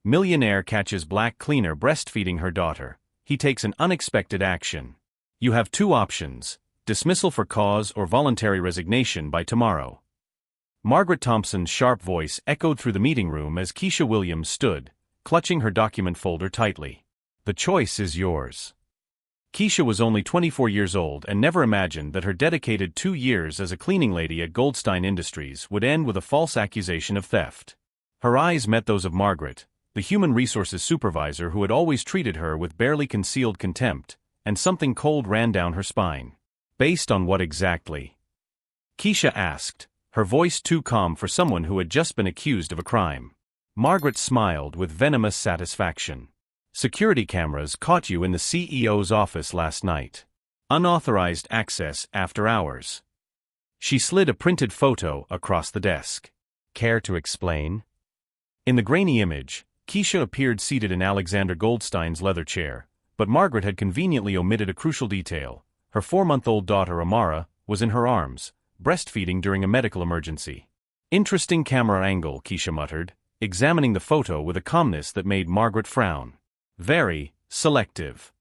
Millionaire catches black cleaner breastfeeding her daughter. He takes an unexpected action. You have two options: dismissal for cause or voluntary resignation by tomorrow. Margaret Thompson's sharp voice echoed through the meeting room as Keisha Williams stood, clutching her document folder tightly. The choice is yours. Keisha was only 24 years old and never imagined that her dedicated 2 years as a cleaning lady at Goldstein Industries would end with a false accusation of theft. Her eyes met those of Margaret, the human resources supervisor who had always treated her with barely concealed contempt, and something cold ran down her spine. Based on what exactly? Keisha asked, her voice too calm for someone who had just been accused of a crime. Margaret smiled with venomous satisfaction. Security cameras caught you in the CEO's office last night. Unauthorized access after hours. She slid a printed photo across the desk. Care to explain? In the grainy image, Keisha appeared seated in Alexander Goldstein's leather chair, but Margaret had conveniently omitted a crucial detail. Her 4-month-old daughter Amara was in her arms, breastfeeding during a medical emergency. Interesting camera angle, Keisha muttered, examining the photo with a calmness that made Margaret frown. Very selective.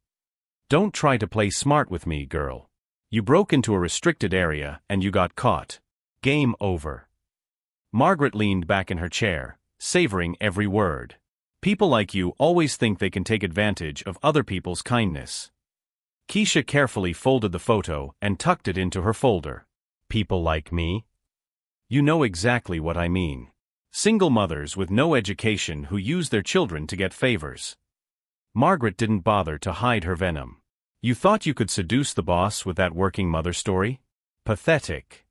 Don't try to play smart with me, girl. You broke into a restricted area and you got caught. Game over. Margaret leaned back in her chair, savoring every word. People like you always think they can take advantage of other people's kindness. Keisha carefully folded the photo and tucked it into her folder. People like me? You know exactly what I mean. Single mothers with no education who use their children to get favors. Margaret didn't bother to hide her venom. You thought you could seduce the boss with that working mother story? Pathetic.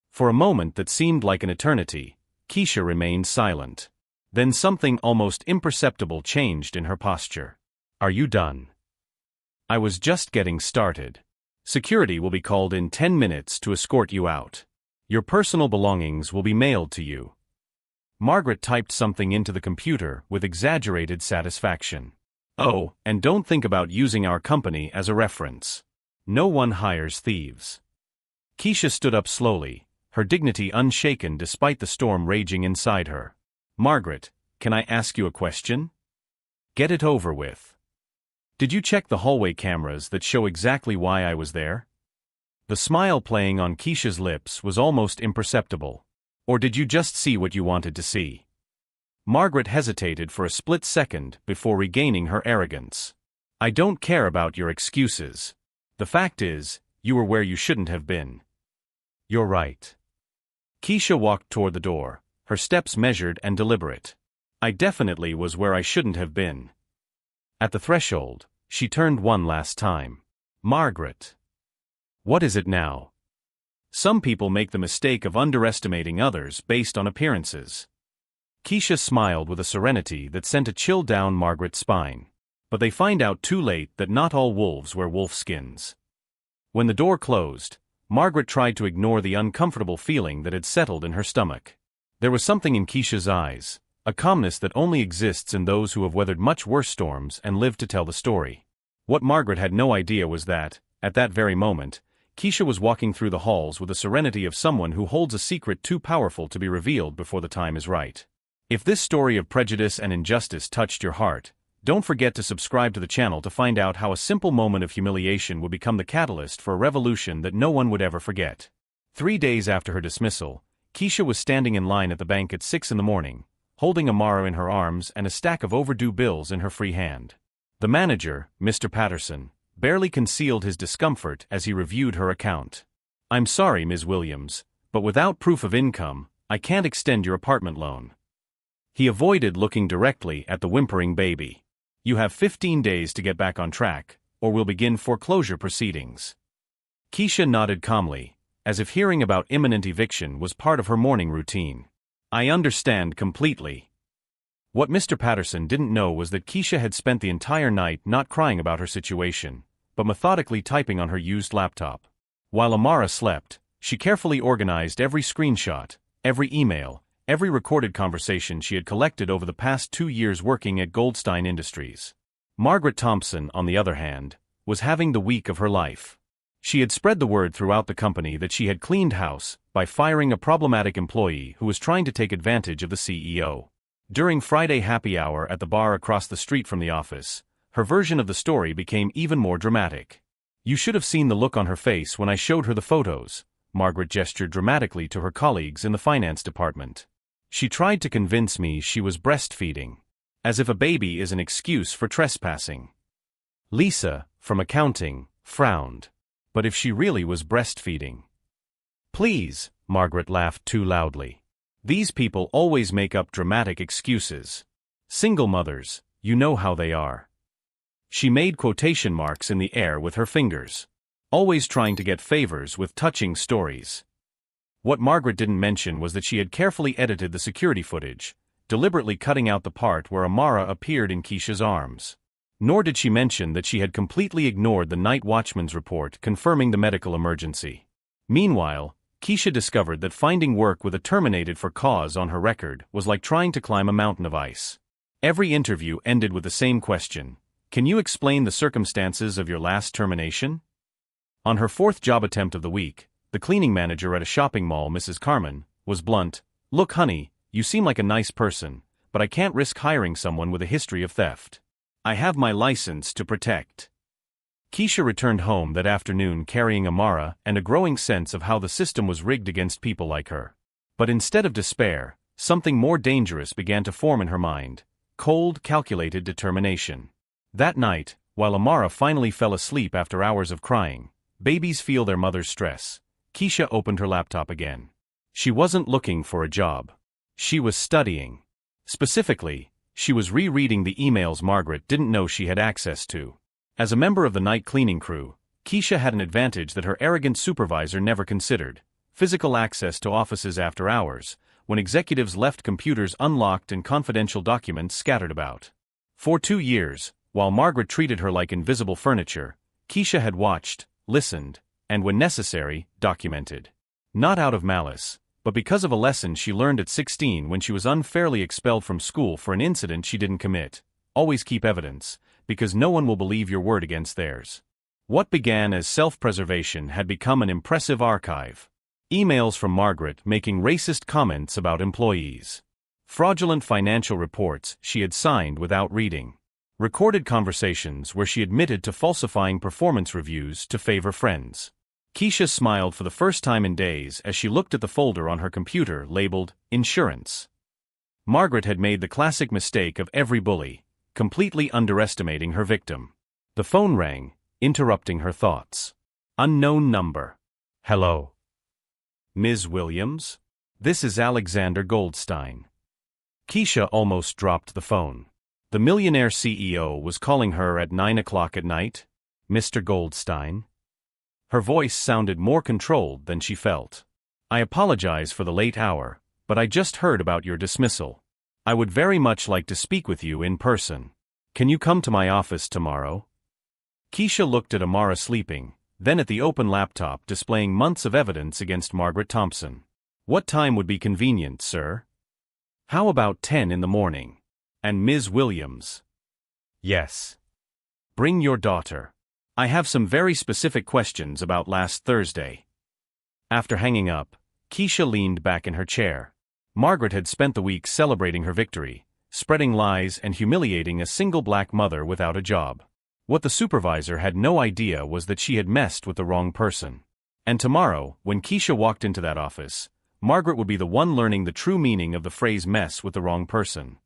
For a moment that seemed like an eternity, Keisha remained silent. Then something almost imperceptible changed in her posture. Are you done? I was just getting started. Security will be called in 10 minutes to escort you out. Your personal belongings will be mailed to you. Margaret typed something into the computer with exaggerated satisfaction. Oh, and don't think about using our company as a reference. No one hires thieves. Keisha stood up slowly, her dignity unshaken despite the storm raging inside her. Margaret, can I ask you a question? Get it over with. Did you check the hallway cameras that show exactly why I was there? The smile playing on Keisha's lips was almost imperceptible. Or did you just see what you wanted to see? Margaret hesitated for a split second before regaining her arrogance. I don't care about your excuses. The fact is, you were where you shouldn't have been. You're right. Keisha walked toward the door, her steps measured and deliberate. I definitely was where I shouldn't have been. At the threshold, she turned one last time. Margaret. What is it now? Some people make the mistake of underestimating others based on appearances. Keisha smiled with a serenity that sent a chill down Margaret's spine. But they find out too late that not all wolves wear wolf skins. When the door closed, Margaret tried to ignore the uncomfortable feeling that had settled in her stomach. There was something in Keisha's eyes, a calmness that only exists in those who have weathered much worse storms and lived to tell the story. What Margaret had no idea was that, at that very moment, Keisha was walking through the halls with the serenity of someone who holds a secret too powerful to be revealed before the time is right. If this story of prejudice and injustice touched your heart, don't forget to subscribe to the channel to find out how a simple moment of humiliation would become the catalyst for a revolution that no one would ever forget. 3 days after her dismissal, Keisha was standing in line at the bank at 6 in the morning, holding Amara in her arms and a stack of overdue bills in her free hand. The manager, Mr. Patterson, barely concealed his discomfort as he reviewed her account. I'm sorry, Ms. Williams, but without proof of income, I can't extend your apartment loan. He avoided looking directly at the whimpering baby. You have 15 days to get back on track, or we'll begin foreclosure proceedings. Keisha nodded calmly, as if hearing about imminent eviction was part of her morning routine. I understand completely. What Mr. Patterson didn't know was that Keisha had spent the entire night not crying about her situation, but methodically typing on her used laptop. While Amara slept, she carefully organized every screenshot, every email, every recorded conversation she had collected over the past 2 years working at Goldstein Industries. Margaret Thompson, on the other hand, was having the week of her life. She had spread the word throughout the company that she had cleaned house by firing a problematic employee who was trying to take advantage of the CEO. During Friday happy hour at the bar across the street from the office, her version of the story became even more dramatic. "You should have seen the look on her face when I showed her the photos," Margaret gestured dramatically to her colleagues in the finance department. "She tried to convince me she was breastfeeding. As if a baby is an excuse for trespassing." Lisa, from accounting, frowned. But if she really was breastfeeding? "Please," Margaret laughed too loudly. "These people always make up dramatic excuses. Single mothers, you know how they are." She made quotation marks in the air with her fingers. "Always trying to get favors with touching stories." What Margaret didn't mention was that she had carefully edited the security footage, deliberately cutting out the part where Amara appeared in Keisha's arms. Nor did she mention that she had completely ignored the night watchman's report confirming the medical emergency. Meanwhile, Keisha discovered that finding work with a terminated for cause on her record was like trying to climb a mountain of ice. Every interview ended with the same question: "Can you explain the circumstances of your last termination?" On her fourth job attempt of the week, the cleaning manager at a shopping mall, Mrs. Carmen, was blunt. "Look, honey, you seem like a nice person, but I can't risk hiring someone with a history of theft. I have my license to protect." Keisha returned home that afternoon carrying Amara and a growing sense of how the system was rigged against people like her. But instead of despair, something more dangerous began to form in her mind: cold, calculated determination. That night, while Amara finally fell asleep after hours of crying, babies feel their mother's stress, Keisha opened her laptop again. She wasn't looking for a job. She was studying. Specifically, she was rereading the emails Margaret didn't know she had access to. As a member of the night cleaning crew, Keisha had an advantage that her arrogant supervisor never considered: physical access to offices after hours, when executives left computers unlocked and confidential documents scattered about. For 2 years, while Margaret treated her like invisible furniture, Keisha had watched, listened, and when necessary, documented. Not out of malice, but because of a lesson she learned at 16 when she was unfairly expelled from school for an incident she didn't commit: always keep evidence, because no one will believe your word against theirs. What began as self-preservation had become an impressive archive. Emails from Margaret making racist comments about employees. Fraudulent financial reports she had signed without reading. Recorded conversations where she admitted to falsifying performance reviews to favor friends. Keisha smiled for the first time in days as she looked at the folder on her computer labeled "Insurance." Margaret had made the classic mistake of every bully, completely underestimating her victim. The phone rang, interrupting her thoughts. Unknown number. "Hello. Ms. Williams? This is Alexander Goldstein." Keisha almost dropped the phone. The Millionaire CEO was calling her at 9 o'clock at night? "Mr. Goldstein?" Her voice sounded more controlled than she felt. "I apologize for the late hour, but I just heard about your dismissal. I would very much like to speak with you in person. Can you come to my office tomorrow?" Keisha looked at Amara sleeping, then at the open laptop displaying months of evidence against Margaret Thompson. "What time would be convenient, sir?" "How about 10 in the morning? And Ms. Williams?" "Yes." "Bring your daughter. I have some very specific questions about last Thursday." After hanging up, Keisha leaned back in her chair. Margaret had spent the week celebrating her victory, spreading lies and humiliating a single black mother without a job. What the supervisor had no idea was that she had messed with the wrong person. And tomorrow, when Keisha walked into that office, Margaret would be the one learning the true meaning of the phrase "mess with the wrong person."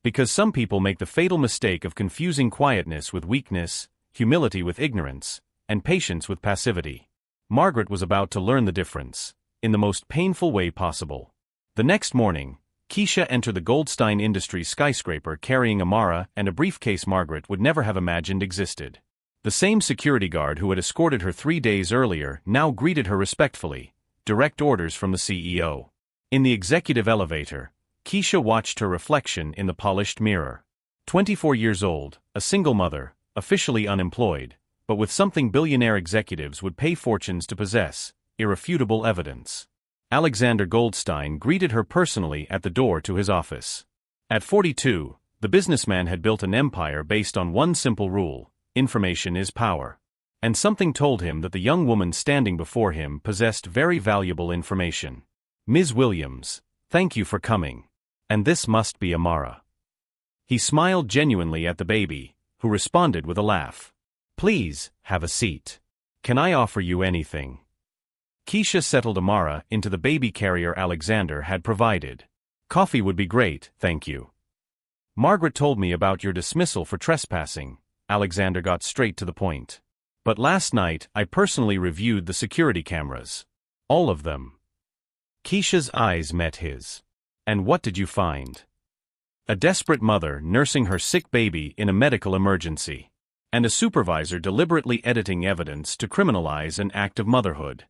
Because some people make the fatal mistake of confusing quietness with weakness, humility with ignorance, and patience with passivity. Margaret was about to learn the difference, in the most painful way possible. The next morning, Keisha entered the Goldstein Industries skyscraper carrying Amara and a briefcase Margaret would never have imagined existed. The same security guard who had escorted her 3 days earlier now greeted her respectfully: direct orders from the CEO. In the executive elevator, Keisha watched her reflection in the polished mirror. 24 years old, a single mother, officially unemployed, but with something billionaire executives would pay fortunes to possess: irrefutable evidence. Alexander Goldstein greeted her personally at the door to his office. At 42, the businessman had built an empire based on one simple rule: information is power. And something told him that the young woman standing before him possessed very valuable information. "Ms. Williams, thank you for coming. And this must be Amara. He smiled genuinely at the baby, who responded with a laugh. Please, have a seat. Can I offer you anything? Keisha settled Amara into the baby carrier Alexander had provided. Coffee would be great, thank you. Margaret told me about your dismissal for trespassing. Alexander got straight to the point. But last night, I personally reviewed the security cameras. All of them. Keisha's eyes met his. And what did you find? A desperate mother nursing her sick baby in a medical emergency. And a supervisor deliberately editing evidence to criminalize an act of motherhood.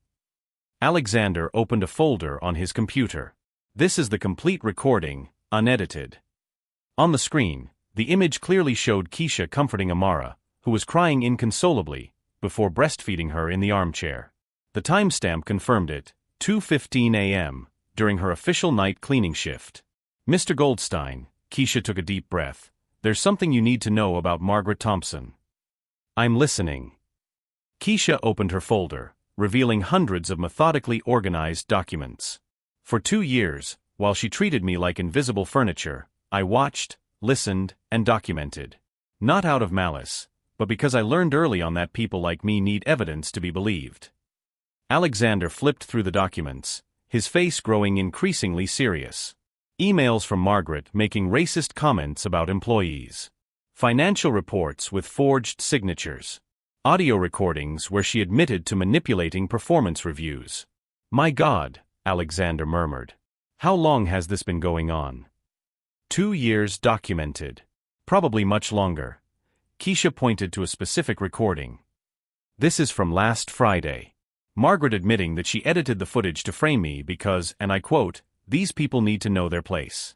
Alexander opened a folder on his computer. This is the complete recording, unedited. On the screen, the image clearly showed Keisha comforting Amara, who was crying inconsolably, before breastfeeding her in the armchair. The timestamp confirmed it, 2:15 a.m., during her official night cleaning shift. Mr. Goldstein, Keisha took a deep breath, there's something you need to know about Margaret Thompson. I'm listening. Keisha opened her folder, revealing hundreds of methodically organized documents. For 2 years, while she treated me like invisible furniture, I watched, listened, and documented. Not out of malice, but because I learned early on that people like me need evidence to be believed. Alexander flipped through the documents, his face growing increasingly serious. Emails from Margaret making racist comments about employees. Financial reports with forged signatures. Audio recordings where she admitted to manipulating performance reviews. My God, Alexander murmured. How long has this been going on? 2 years documented. Probably much longer. Keisha pointed to a specific recording. This is from last Friday. Margaret admitting that she edited the footage to frame me because, and I quote, these people need to know their place.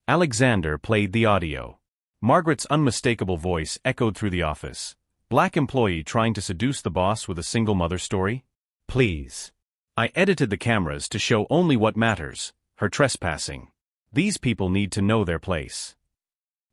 Alexander played the audio. Margaret's unmistakable voice echoed through the office. Black employee trying to seduce the boss with a single mother story? Please. I edited the cameras to show only what matters, her trespassing. These people need to know their place.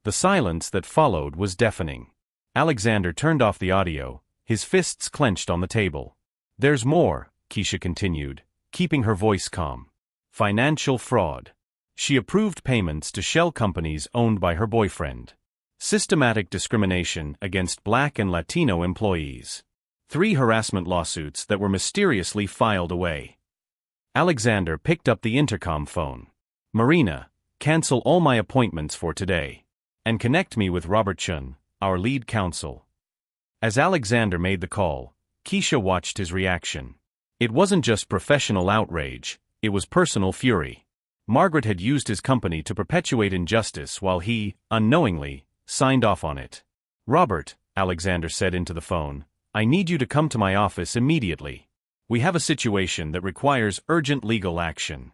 The silence that followed was deafening. Alexander turned off the audio, his fists clenched on the table. There's more, Keisha continued, keeping her voice calm. Financial fraud. She approved payments to shell companies owned by her boyfriend. Systematic discrimination against Black and Latino employees. 3 harassment lawsuits that were mysteriously filed away. Alexander picked up the intercom phone. Marina, cancel all my appointments for today. And connect me with Robert Chun, our lead counsel. As Alexander made the call, Keisha watched his reaction. It wasn't just professional outrage, it was personal fury. Margaret had used his company to perpetuate injustice while he, unknowingly, signed off on it. Robert, Alexander said into the phone, I need you to come to my office immediately. We have a situation that requires urgent legal action.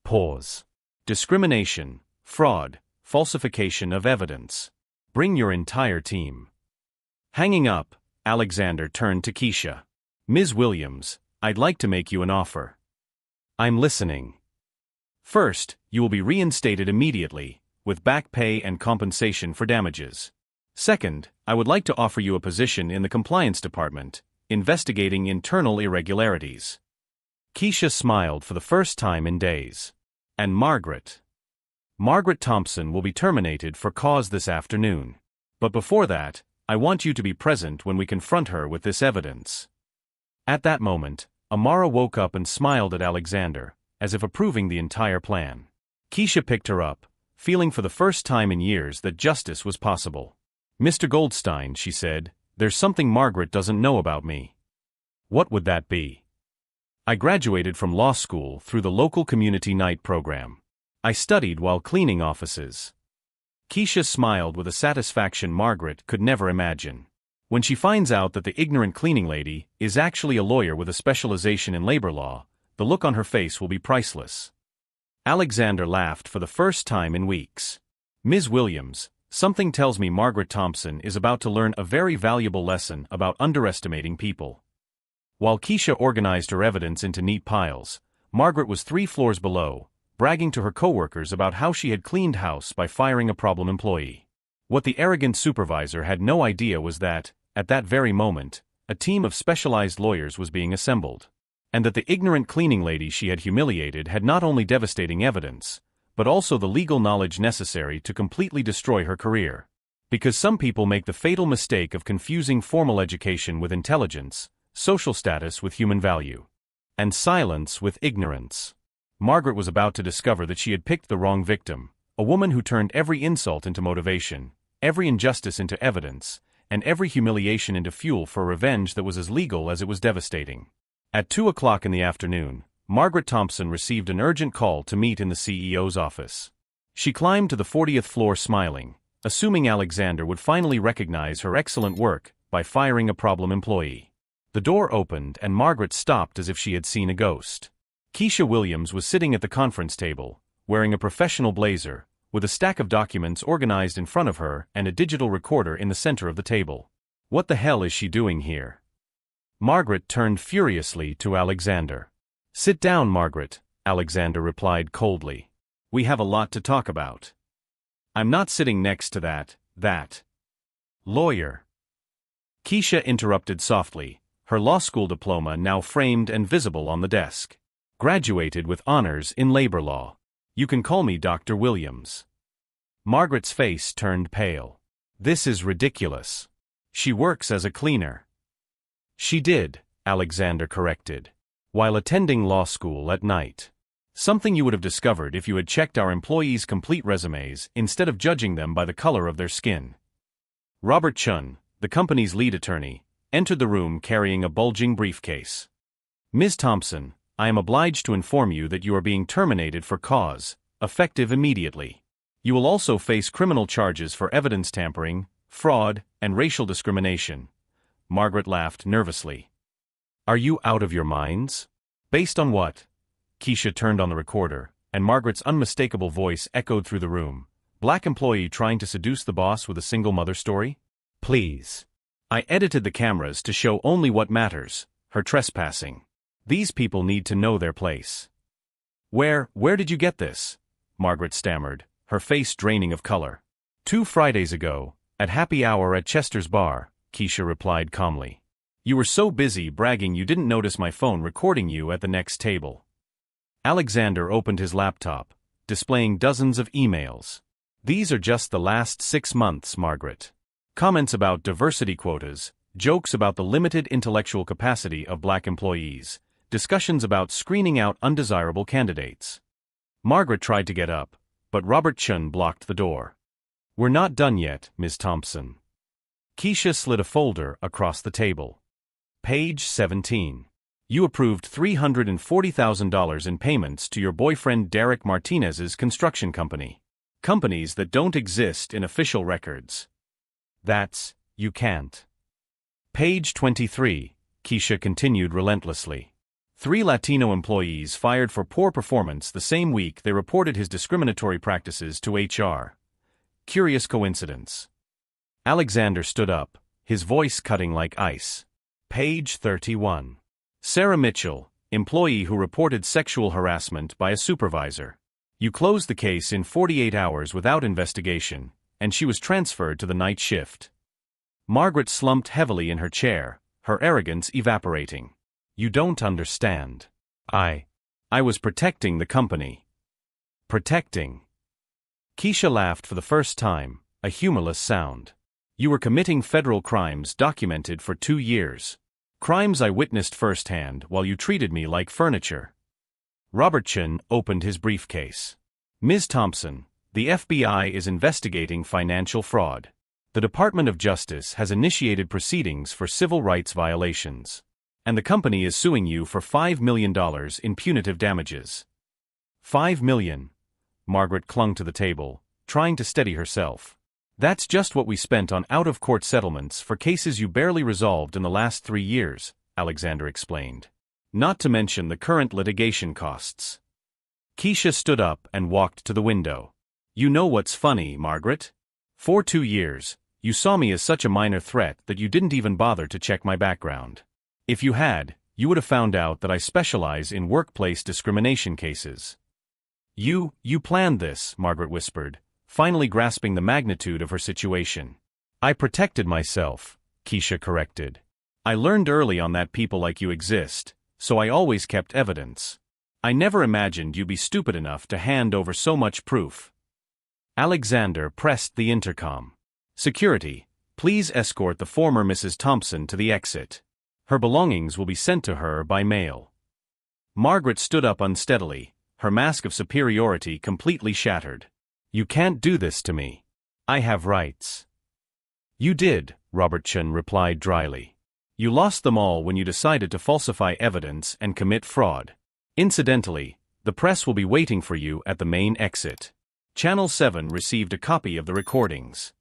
Pause. Discrimination, fraud, falsification of evidence. Bring your entire team. Hanging up, Alexander turned to Keisha. Ms. Williams, I'd like to make you an offer. I'm listening. First, you will be reinstated immediately, with back pay and compensation for damages. Second, I would like to offer you a position in the compliance department, investigating internal irregularities. Keisha smiled for the first time in days. And Margaret. Margaret Thompson will be terminated for cause this afternoon. But before that, I want you to be present when we confront her with this evidence. At that moment, Amara woke up and smiled at Alexander, as if approving the entire plan. Keisha picked her up, feeling for the first time in years that justice was possible. Mr. Goldstein, she said, there's something Margaret doesn't know about me. What would that be? I graduated from law school through the local community night program. I studied while cleaning offices. Keisha smiled with a satisfaction Margaret could never imagine. When she finds out that the ignorant cleaning lady is actually a lawyer with a specialization in labor law, the look on her face will be priceless. Alexander laughed for the first time in weeks. Ms. Williams, something tells me Margaret Thompson is about to learn a very valuable lesson about underestimating people. While Keisha organized her evidence into neat piles, Margaret was 3 floors below, bragging to her coworkers about how she had cleaned house by firing a problem employee. What the arrogant supervisor had no idea was that, at that very moment, a team of specialized lawyers was being assembled. And that the ignorant cleaning lady she had humiliated had not only devastating evidence, but also the legal knowledge necessary to completely destroy her career. Because some people make the fatal mistake of confusing formal education with intelligence, social status with human value, and silence with ignorance. Margaret was about to discover that she had picked the wrong victim, a woman who turned every insult into motivation, every injustice into evidence, and every humiliation into fuel for revenge that was as legal as it was devastating. At 2 o'clock in the afternoon, Margaret Thompson received an urgent call to meet in the CEO's office. She climbed to the 40th floor smiling, assuming Alexander would finally recognize her excellent work by firing a problem employee. The door opened and Margaret stopped as if she had seen a ghost. Keisha Williams was sitting at the conference table, wearing a professional blazer, with a stack of documents organized in front of her and a digital recorder in the center of the table. What the hell is she doing here? Margaret turned furiously to Alexander. Sit down, Margaret, Alexander replied coldly. We have a lot to talk about. I'm not sitting next to that lawyer. Keisha interrupted softly, her law school diploma now framed and visible on the desk. Graduated with honors in labor law. You can call me Dr. Williams. Margaret's face turned pale. This is ridiculous. She works as a cleaner. She did, Alexander corrected, while attending law school at night. Something you would have discovered if you had checked our employees' complete resumes instead of judging them by the color of their skin. Robert Chun, the company's lead attorney, entered the room carrying a bulging briefcase. Ms. Thompson, I am obliged to inform you that you are being terminated for cause, effective immediately. You will also face criminal charges for evidence tampering, fraud, and racial discrimination. Margaret laughed nervously. Are you out of your minds? Based on what? Keisha turned on the recorder, and Margaret's unmistakable voice echoed through the room. Black employee trying to seduce the boss with a single mother story? Please. I edited the cameras to show only what matters, her trespassing. These people need to know their place. Where did you get this? Margaret stammered, her face draining of color. 2 Fridays ago, at happy hour at Chester's bar, Keisha replied calmly. You were so busy bragging you didn't notice my phone recording you at the next table. Alexander opened his laptop, displaying dozens of emails. These are just the last 6 months, Margaret. Comments about diversity quotas, jokes about the limited intellectual capacity of black employees, discussions about screening out undesirable candidates. Margaret tried to get up, but Robert Chun blocked the door. We're not done yet, Ms. Thompson. Keisha slid a folder across the table. Page 17. You approved $340,000 in payments to your boyfriend Derek Martinez's construction company. Companies that don't exist in official records. You can't. Page 23. Keisha continued relentlessly. 3 Latino employees fired for poor performance the same week they reported his discriminatory practices to HR. Curious coincidence. Alexander stood up, his voice cutting like ice. Page 31. Sarah Mitchell, employee who reported sexual harassment by a supervisor. You closed the case in 48 hours without investigation, and she was transferred to the night shift. Margaret slumped heavily in her chair, her arrogance evaporating. You don't understand. I was protecting the company. Protecting. Keisha laughed for the first time, a humorless sound. You were committing federal crimes documented for 2 years. Crimes I witnessed firsthand while you treated me like furniture. Robert Chun opened his briefcase. Ms. Thompson, the FBI is investigating financial fraud. The Department of Justice has initiated proceedings for civil rights violations. And the company is suing you for $5 million in punitive damages. $5 million. Margaret clung to the table, trying to steady herself. That's just what we spent on out-of-court settlements for cases you barely resolved in the last 3 years, Alexander explained. Not to mention the current litigation costs. Keisha stood up and walked to the window. You know what's funny, Margaret? For 2 years, you saw me as such a minor threat that you didn't even bother to check my background. If you had, you would have found out that I specialize in workplace discrimination cases. You planned this, Margaret whispered, finally grasping the magnitude of her situation. I protected myself, Keisha corrected. I learned early on that people like you exist, so I always kept evidence. I never imagined you'd be stupid enough to hand over so much proof. Alexander pressed the intercom. Security, please escort the former Mrs. Thompson to the exit. Her belongings will be sent to her by mail. Margaret stood up unsteadily, her mask of superiority completely shattered. You can't do this to me. I have rights. You did, Robertson replied dryly. You lost them all when you decided to falsify evidence and commit fraud. Incidentally, the press will be waiting for you at the main exit. Channel 7 received a copy of the recordings.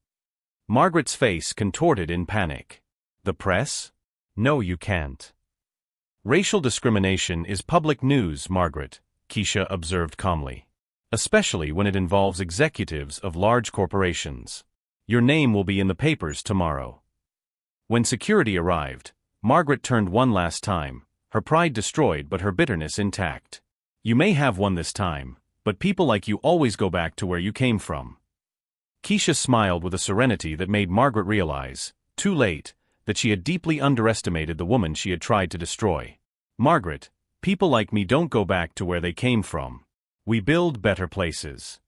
Margaret's face contorted in panic. The press? No, you can't. Racial discrimination is public news, Margaret, Keisha observed calmly. Especially when it involves executives of large corporations. Your name will be in the papers tomorrow. When security arrived, Margaret turned one last time, her pride destroyed but her bitterness intact. You may have won this time, but people like you always go back to where you came from. Keisha smiled with a serenity that made Margaret realize, too late, that she had deeply underestimated the woman she had tried to destroy. Margaret, people like me don't go back to where they came from. We build better places.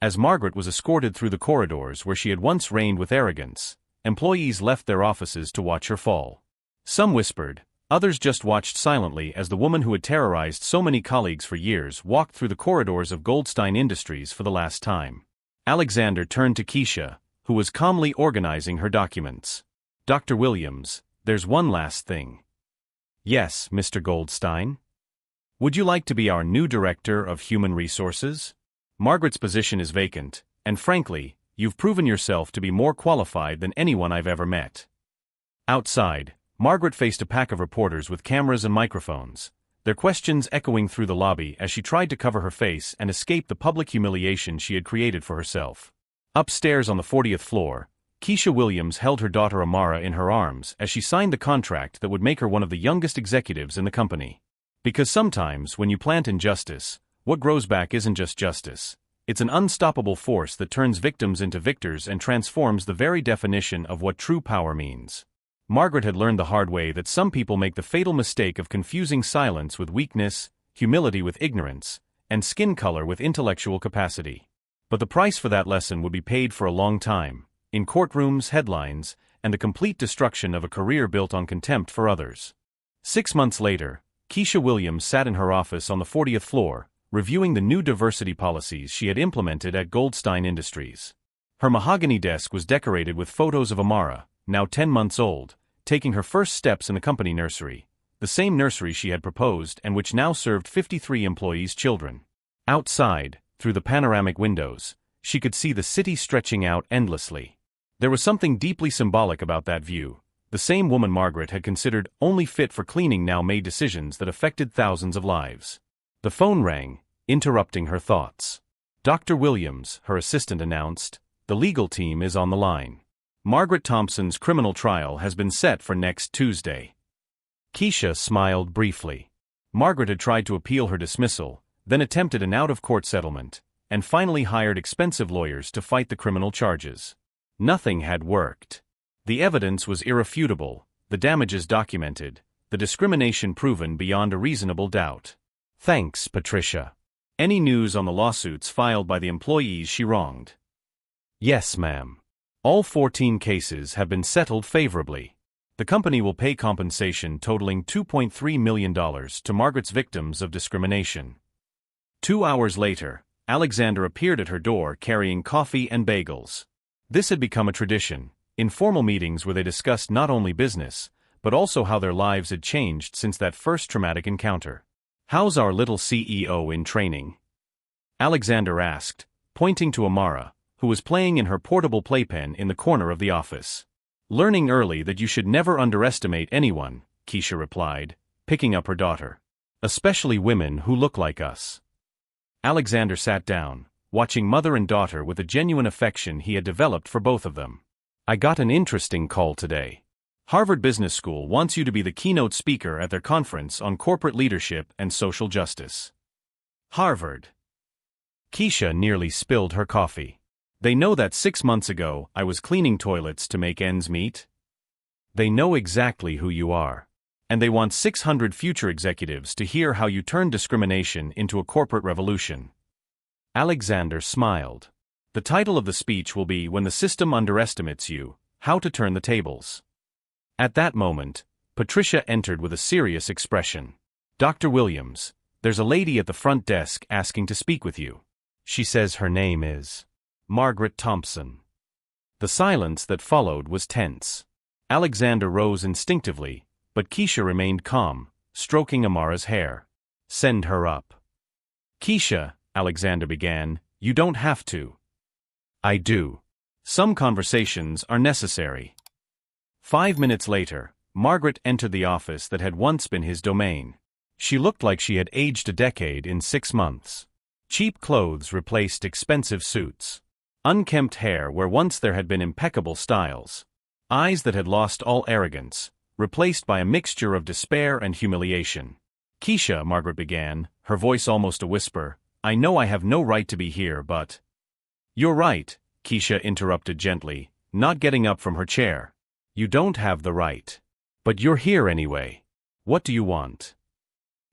As Margaret was escorted through the corridors where she had once reigned with arrogance, employees left their offices to watch her fall. Some whispered, others just watched silently as the woman who had terrorized so many colleagues for years walked through the corridors of Goldstein Industries for the last time. Alexander turned to Keisha, who was calmly organizing her documents. Dr. Williams, there's one last thing. Yes, Mr. Goldstein? Would you like to be our new Director of Human Resources? Margaret's position is vacant, and frankly, you've proven yourself to be more qualified than anyone I've ever met. Outside, Margaret faced a pack of reporters with cameras and microphones, their questions echoing through the lobby as she tried to cover her face and escape the public humiliation she had created for herself. Upstairs on the 40th floor, Keisha Williams held her daughter Amara in her arms as she signed the contract that would make her one of the youngest executives in the company. Because sometimes, when you plant injustice, what grows back isn't just justice. It's an unstoppable force that turns victims into victors and transforms the very definition of what true power means. Margaret had learned the hard way that some people make the fatal mistake of confusing silence with weakness, humility with ignorance, and skin color with intellectual capacity. But the price for that lesson would be paid for a long time, in courtrooms, headlines, and the complete destruction of a career built on contempt for others. 6 months later, Keisha Williams sat in her office on the 40th floor, reviewing the new diversity policies she had implemented at Goldstein Industries. Her mahogany desk was decorated with photos of Amara, now 10 months old, taking her first steps in the company nursery, the same nursery she had proposed and which now served 53 employees' children. Outside, through the panoramic windows, she could see the city stretching out endlessly. There was something deeply symbolic about that view. The same woman Margaret had considered only fit for cleaning now made decisions that affected thousands of lives. The phone rang, interrupting her thoughts. Dr. Williams, her assistant announced, the legal team is on the line. Margaret Thompson's criminal trial has been set for next Tuesday. Keisha smiled briefly. Margaret had tried to appeal her dismissal, then attempted an out-of-court settlement, and finally hired expensive lawyers to fight the criminal charges. Nothing had worked. The evidence was irrefutable, the damages documented, the discrimination proven beyond a reasonable doubt. Thanks, Patricia. Any news on the lawsuits filed by the employees she wronged? Yes, ma'am. All 14 cases have been settled favorably. The company will pay compensation totaling $2.3 million to Margaret's victims of discrimination. 2 hours later, Alexander appeared at her door carrying coffee and bagels. This had become a tradition, informal meetings where they discussed not only business, but also how their lives had changed since that first traumatic encounter. How's our little CEO in training? Alexander asked, pointing to Amara, who was playing in her portable playpen in the corner of the office. Learning early that you should never underestimate anyone, Keisha replied, picking up her daughter. Especially women who look like us. Alexander sat down, watching mother and daughter with the genuine affection he had developed for both of them. I got an interesting call today. Harvard Business School wants you to be the keynote speaker at their conference on corporate leadership and social justice. Harvard. Keisha nearly spilled her coffee. They know that 6 months ago I was cleaning toilets to make ends meet? They know exactly who you are. And they want 600 future executives to hear how you turn discrimination into a corporate revolution. Alexander smiled. The title of the speech will be When the System Underestimates You, How to Turn the Tables. At that moment, Patricia entered with a serious expression. Dr. Williams, there's a lady at the front desk asking to speak with you. She says her name is Margaret Thompson. The silence that followed was tense. Alexander rose instinctively, but Keisha remained calm, stroking Amara's hair. Send her up. Keisha, Alexander began, you don't have to. I do. Some conversations are necessary. 5 minutes later, Margaret entered the office that had once been his domain. She looked like she had aged a decade in 6 months. Cheap clothes replaced expensive suits. Unkempt hair where once there had been impeccable styles. Eyes that had lost all arrogance, replaced by a mixture of despair and humiliation. Keisha, Margaret began, her voice almost a whisper, I know I have no right to be here, but... You're right, Keisha interrupted gently, not getting up from her chair. You don't have the right. But you're here anyway. What do you want?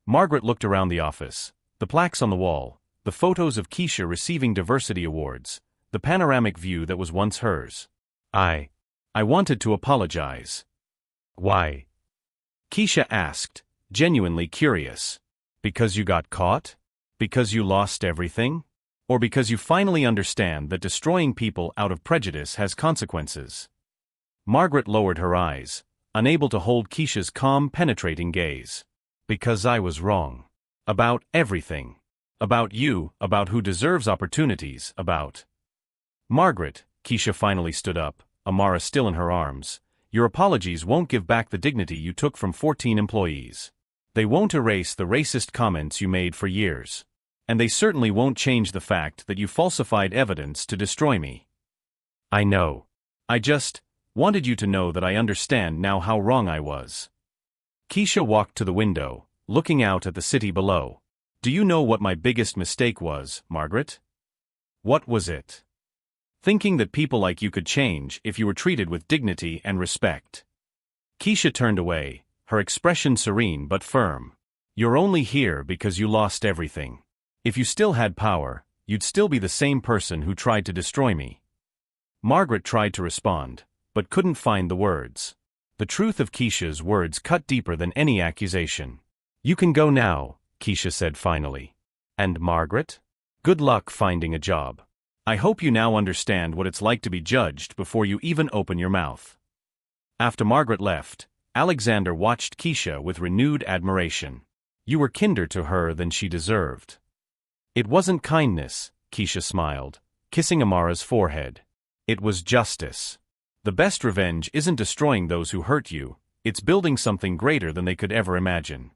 Margaret looked around the office. The plaques on the wall, the photos of Keisha receiving diversity awards, the panoramic view that was once hers. I wanted to apologize. Why? Keisha asked, genuinely curious. Because you got caught? Because you lost everything? Or because you finally understand that destroying people out of prejudice has consequences? Margaret lowered her eyes, unable to hold Keisha's calm, penetrating gaze. Because I was wrong. About everything. About you, about who deserves opportunities, about... Margaret, Keisha finally stood up, Amara still in her arms. Your apologies won't give back the dignity you took from 14 employees. They won't erase the racist comments you made for years. And they certainly won't change the fact that you falsified evidence to destroy me. I know. I just wanted you to know that I understand now how wrong I was. Keisha walked to the window, looking out at the city below. Do you know what my biggest mistake was, Margaret? What was it? Thinking that people like you could change if you were treated with dignity and respect. Keisha turned away, her expression serene but firm. You're only here because you lost everything. If you still had power, you'd still be the same person who tried to destroy me. Margaret tried to respond, but couldn't find the words. The truth of Keisha's words cut deeper than any accusation. You can go now, Keisha said finally. And Margaret? Good luck finding a job. I hope you now understand what it's like to be judged before you even open your mouth. After Margaret left, Alexander watched Keisha with renewed admiration. You were kinder to her than she deserved. It wasn't kindness, Keisha smiled, kissing Amara's forehead. It was justice. The best revenge isn't destroying those who hurt you, it's building something greater than they could ever imagine.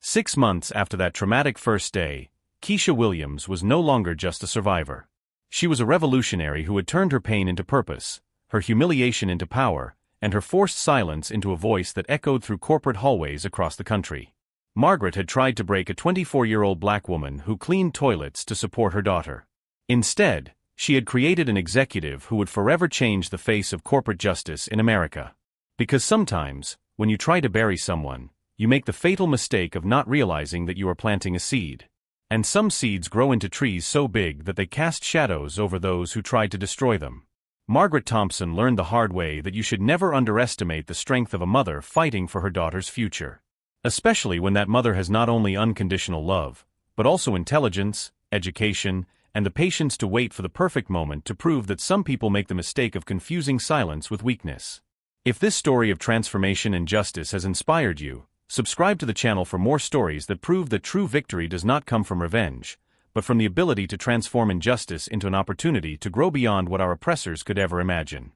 6 months after that traumatic first day, Keisha Williams was no longer just a survivor. She was a revolutionary who had turned her pain into purpose, her humiliation into power, and her forced silence into a voice that echoed through corporate hallways across the country. Margaret had tried to break a 24-year-old black woman who cleaned toilets to support her daughter. Instead, she had created an executive who would forever change the face of corporate justice in America. Because sometimes, when you try to bury someone, you make the fatal mistake of not realizing that you are planting a seed. And some seeds grow into trees so big that they cast shadows over those who tried to destroy them. Margaret Thompson learned the hard way that you should never underestimate the strength of a mother fighting for her daughter's future. Especially when that mother has not only unconditional love, but also intelligence, education, and the patience to wait for the perfect moment to prove that some people make the mistake of confusing silence with weakness. If this story of transformation and justice has inspired you, subscribe to the channel for more stories that prove that true victory does not come from revenge, but from the ability to transform injustice into an opportunity to grow beyond what our oppressors could ever imagine.